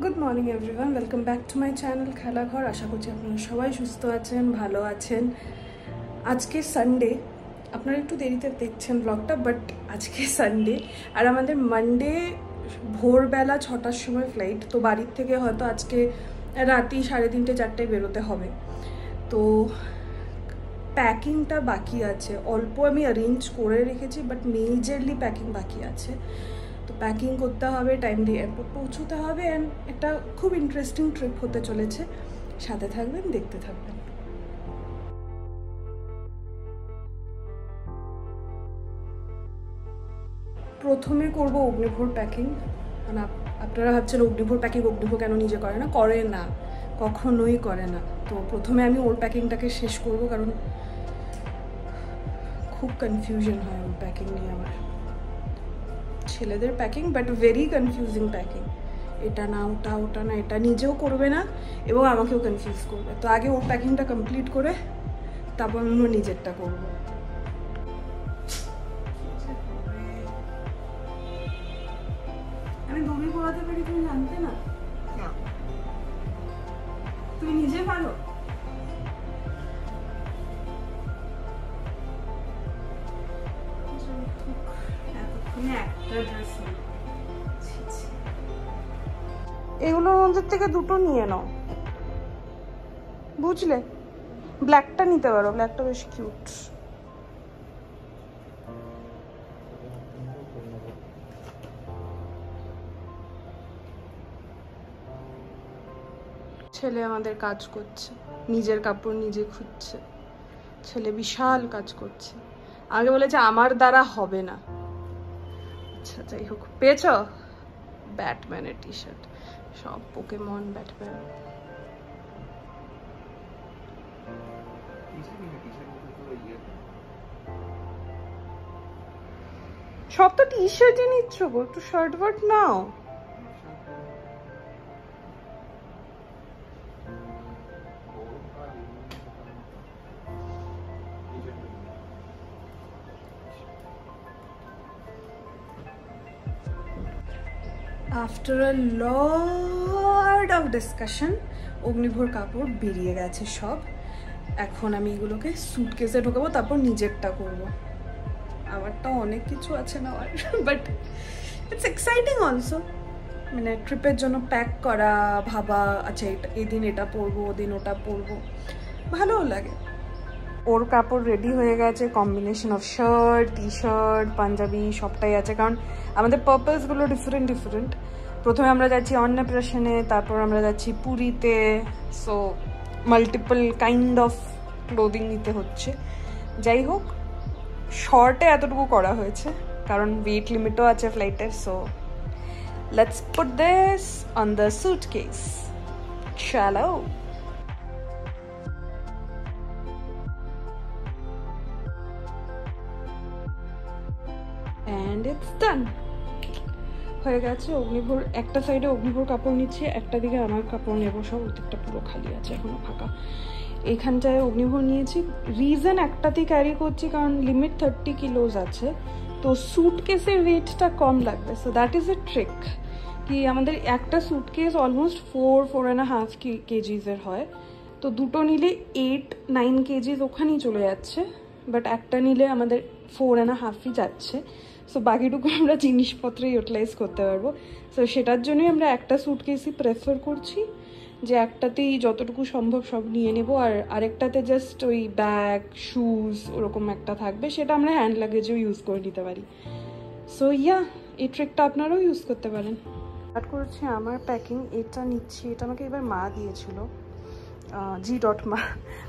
Good morning everyone, welcome back to my channel Khelaghor. আশা করছি আপনারা সবাই সুস্থ আছেন, ভালো আছেন। আজকে সানডে, আপনারা একটু দেরিতে দেখছেন ব্লগটা, বাট আজকে সানডে আর আমাদের মানডে ভোরবেলা 6টার সময় ফ্লাইট। তো বাড়ির থেকে হয়তো আজকে রাতি 3:30 4টায় বেরোতে হবে। তো প্যাকিংটা বাকি আছে, অল্প আমি অ্যারেঞ্জ করে রেখেছি, বাট মেজরলি প্যাকিং বাকি আছে। তো প্যাকিং করতে হবে, টাইম দিয়ে এয়ারপোর্ট পৌঁছতে হবে, অ্যান্ড একটা খুব ইন্টারেস্টিং ট্রিপ হতে চলেছে। সাথে থাকবেন, দেখতে থাকবেন। প্রথমে করব অগ্নিভোর প্যাকিং। মানে আপনারা ভাবছেন অগ্নিভোর প্যাকিং অগ্নিভোর কেন নিজে করে না? করে না, কখনোই করে না। তো প্রথমে আমি ওর প্যাকিংটাকে শেষ করব, কারণ খুব কনফিউশন হয় ওর প্যাকিং নিয়ে আমার। ছেলেদের packing, but very confusing packing. এটা না ওটা, ওটা না এটা, নিজেও করবে না এবং আমাকেও কনফিউজ করবে। তো আগে ওর প্যাকিংটা কমপ্লিট করে তারপর আমি নিজেরটা করবো। আমি দড়ি পড়াতে পারি, তুমি জানতে না? তুমি নিজে পারো? এগুলোর মধ্যে থেকে দুটো নিয়ে নাও, বুঝলে? ব্ল্যাকটা নিতে পারো, ব্ল্যাকটা বেশ কিউট। ছেলে আমাদের কাজ করছে, নিজের কাপড় নিজে খুঁজছে। ছেলে বিশাল কাজ করছে। আগে বলেছে আমার দ্বারা হবে না। আচ্ছা যাই হোক, পেয়েছ? ব্যাটম্যানের টি শার্ট, সব পোকেমন ব্যাটম্যান। সব তো টি শার্টই নিচ্ছ গো, একটু শার্ট ওয়ার্ট নাও। After a lot of discussion অগ্নিভোর কাপড় বেরিয়ে গেছে সব। এখন আমি এগুলোকে সুটকেসে ঢোকাবো, তারপর নিজেরটা করবো। আমারটা অনেক কিছু আছে না, বাট ইটস এক্সাইটিং অলসো। মানে ট্রিপের জন্য প্যাক করা, ভাবা আচ্ছা এদিন এটা পরবো, ওদিন ওটা পরবো, ভালোও লাগে। ওর কাপড় রেডি হয়ে গেছে, combination of shirt, T shirt, Punjabi সবটাই আছে, কারণ আমাদের পারপাসগুলো ডিফারেন্ট ডিফারেন্ট। প্রথমে আমরা যাচ্ছি অন্নপ্রাশনে, তারপর আমরা যাচ্ছি পুরীতে। So multiple kind of clothing নিতে হচ্ছে। যাই হোক, শর্টে এতটুকু করা হয়েছে, কারণ ওয়েট লিমিটও আছে ফ্লাইটের। So let's put this on the suitcase. চলো। অ্যান্ড ইটস ডান, হয়ে গেছে। অগ্নিভোর একটা সাইডে অগ্নিভোর কাপড় নিচ্ছে, একটা দিকে আমার কাপড় নেবো। সব দিকটা পুরো খালি আছে, এখনো ফাঁকা। এখানটায় অগ্নিভোর নিয়েছি, রিজন একটাতেই ক্যারি করছি কারণ লিমিট 30 কিলোজ আছে। তো সুটকেসের ওয়েটটা কম লাগবে। So that is a trick, কি আমাদের একটা সুটকেস অলমোস্ট 4.5 কেজিসের হয়। তো দুটো নিলে 8-9 কেজিস ওখানেই চলে যাচ্ছে, বাট একটা নিলে আমাদের 4.5ই যাচ্ছে। সো বাকিটুকু আমরা জিনিসপত্র ইউটিলাইজ করতে পারবো। সো সেটার জন্যই আমরা একটা সুটকেসই প্রেফার করছি, যে একটাতেই যতটুকু সম্ভব সব নিয়ে নেব, আর আরেকটাতে জাস্ট ওই ব্যাগ, শুজ ওরকম একটা থাকবে, সেটা আমরা হ্যান্ড লাগেজেও ইউজ করে নিতে পারি। সো ইয়া, এই ট্রিকটা আপনারাও ইউজ করতে পারেন। স্টার্ট করেছি আমার প্যাকিং। এটা নিচ্ছি, এটা আমাকে এবার মা দিয়েছিল, জি ডট মা।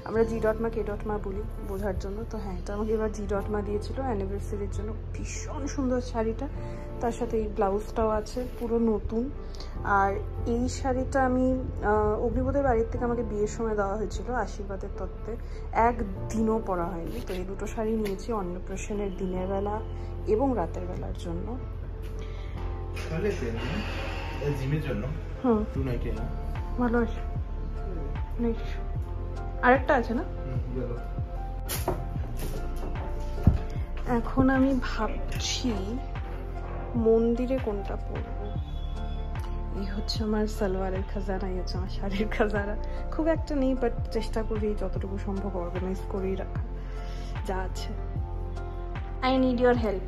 আমরা জি ডট মা কে ডট মা বলি বোঝার জন্য। তো হ্যাঁ, এটা আমাকে এবার জি ডট মা দিয়েছিল অ্যানিভার্সারির জন্য। ভীষণ সুন্দর শাড়িটা, তার সাথে এই ব্লাউজটাও আছে পুরো নতুন। আর এই শাড়িটা আমি অগ্নিবোধের বাড়ির থেকে আমাকে বিয়ের সময় দেওয়া হয়েছিল আশীর্বাদের তত্ত্বে, একদিনও পরা হয়নি। তো এই দুটো শাড়ি নিয়েছি অন্নপ্রাশনের দিনের বেলা এবং রাতের বেলার জন্য। ভালো আছে, আরেকটা আছে না? এখন আমি ভাবছি মন্দিরে কোনটা পরবো। এই হচ্ছে আমার সালোয়ারের খাজানা, এই হচ্ছে আমার শাড়ির খাজানা। খুব একটা নেই, বাট চেষ্টা করি যতটুকু সম্ভব অর্গানাইজ করেই রাখা যা আছে। I need your help.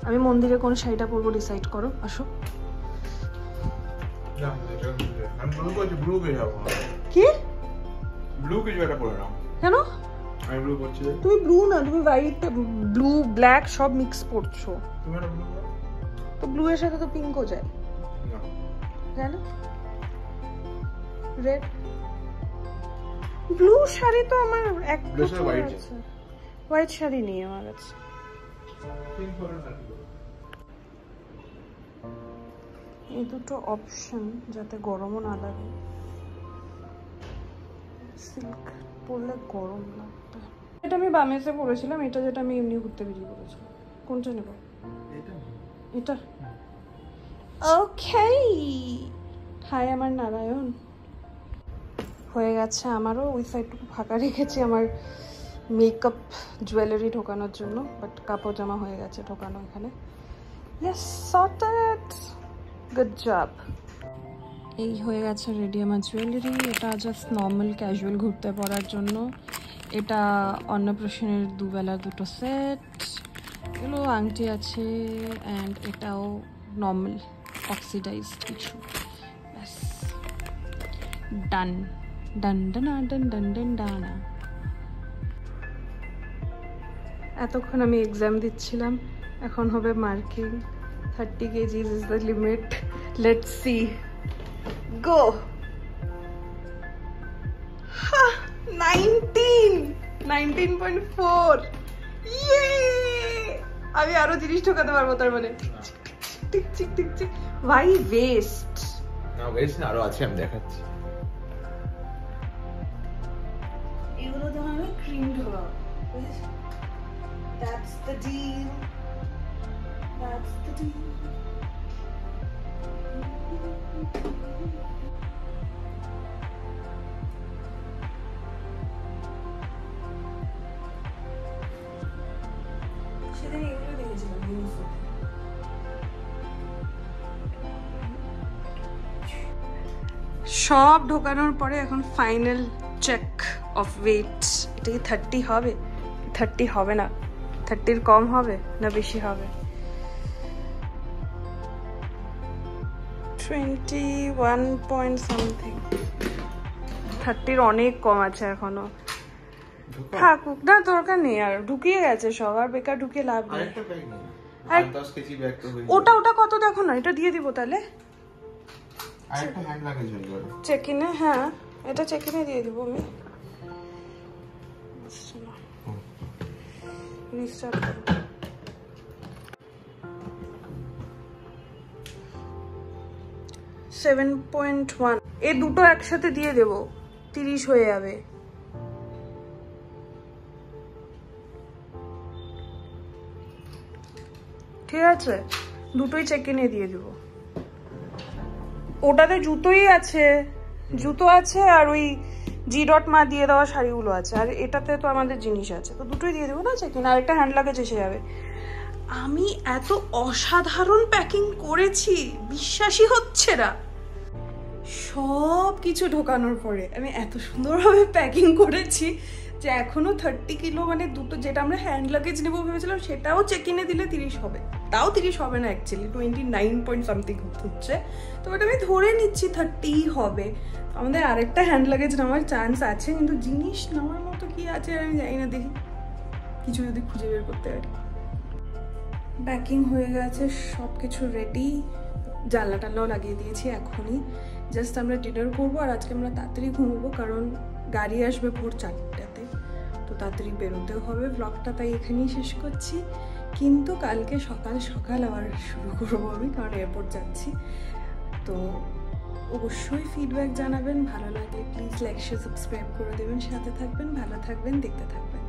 আমি মন্দিরে কোন শাড়িটা পরবো ডিসাইড করো, আসো। কি ব্লু কিছু একটা পরে নাও। কেন? আমি ব্লু পরছি। তুমি ব্লু না, তুমি হোয়াইট, ব্লু ব্ল্যাক সব মিক্স পরছো। তুমি একটা ব্লু পরো। তো ব্লু এর সাথে তো পিঙ্কও যায় না, জানো? রেড ব্লু শাড়ি তো আমার একটা আছে, হোয়াইট শাড়ি নেই আমার কাছে। পিঙ্ক পরো না। এই দুটো অপশন যাতে গরমও না লাগে। সিল্ক পরলে গরম লাগবে। এটা আমি বামেসে পরেছিলাম, এটা যেটা আমি এমনি ঘুরতে বেরিয়ে পরেছিলাম। কোনটা নেব? এটা। ওকে, হাই আমার নারায়ণ। হয়ে গেছে আমারও, ওই সাইডটুকু ফাঁকা রেখেছি আমার মেকআপ জুয়েলারি ঢোকানোর জন্য, বাট কাপড় জামা হয়ে গেছে ঢোকানো এখানে। Yes, sorted, good job. এই হয়ে গেছে রেডি আমার জুয়েলারি। এটা জাস্ট নর্মাল ক্যাজুয়াল ঘুরতে পরার জন্য। এটা অন্নপ্রাশনের দুবেলা দুটো সেট, এগুলো আংটি আছে, অ্যান্ড এটাও নর্মাল অক্সিডাইজড কিছু। ব্যাস, ডান ডান ডানা ডান ডান ডান ডানা। এতক্ষণ আমি এক্সাম দিচ্ছিলাম, এখন হবে marking. 30 kgs is the limit. Let's see. Go. 19.4. Yay! আমি আরো জিনিস ঢোকাতে পারবো তার মানে। Tick tick tick tick. Why waste? না ওয়েস্ট না, আরো আছে, আমি দেখাচ্ছি। এগুলো তো আমি cream ঢোকাবো। That's the deal. That's the deal. সেদিন এগুলো দেখেছিলাম নিউজে। সব ঢোকানোর পরে এখন ফাইনাল চেক অফ ওয়েট। এটা কি 30 হবে? 30 হবে না, 30-র কম হবে না বেশি হবে? 21 পয়েন্ট সামথিং। 30-র অনেক কম আছে এখনো। থাকুক না, দরকার নেই আর, ঢুকিয়ে গেছে সব, আর বেকার ঢুকিয়ে লাভ নেই। ওটা কত দেখো না, এটা দিয়ে দিব তাহলে চেকিনে। হ্যাঁ, এটা চেকিনে দিয়ে দিব আমি। রিস্টার্ট করব। 7.1। এই দুটো একসাথে দিয়ে দেব, 30 হয়ে যাবে। ঠিক আছে, দুটোই চেকিনে দিয়ে দেব। ওটাতে জুতোই আছে, জুতো আছে, আর ওই জি.ডট মা দিয়ে দেওয়া শাড়িগুলো আছে, আর এটাতে তো আমাদের জিনিস আছে, তো দুটোই দিয়ে দেবো না চেকিন। আর একটা হ্যান্ড লাগেজ এসে যাবে। আমি এত অসাধারণ প্যাকিং করেছি, বিশ্বাসই হচ্ছে না। সব কিছু ঢোকানোর পরে আমি এত সুন্দরভাবে প্যাকিং করেছি যে এখনো 30 কিলো, মানে দুটো যেটা আমরা হ্যান্ড লাগেজ নেবো ভেবেছিলাম সেটাও চেকিনে দিলে 30 হবে। তাও 30 হবে না, অ্যাকচুয়ালি 29 পয়েন্ট সামথিং হচ্ছে। তো ওটা আমি ধরে নিচ্ছি 30 হবে। আমাদের আরেকটা হ্যান্ড লাগেজ নেওয়ার চান্স আছে, কিন্তু জিনিস নেওয়ার মতো কি আছে আমি জানি না, দেখি কিছু যদি খুঁজে বের করতে পারি। প্যাকিং হয়ে গেছে, সব কিছু রেডি, জানলা টানলাও লাগিয়ে দিয়েছি। এখনই জাস্ট আমরা ডিনার করবো, আর আজকে আমরা তাড়াতাড়ি ঘুমবো কারণ গাড়ি আসবে ভোর 4টাতে, তো তাড়াতাড়ি বেরোতেও হবে। ব্লগটা তাই এখানেই শেষ করছি, কিন্তু কালকে সকাল সকাল আবার শুরু করবো আমি, কারণ এয়ারপোর্ট যাচ্ছি। তো অবশ্যই ফিডব্যাক জানাবেন, ভালো লাগলে প্লিজ লাইক শেয়ার সাবস্ক্রাইব করে দেবেন, সাথে থাকবেন, ভালো থাকবেন, দেখতে থাকবেন।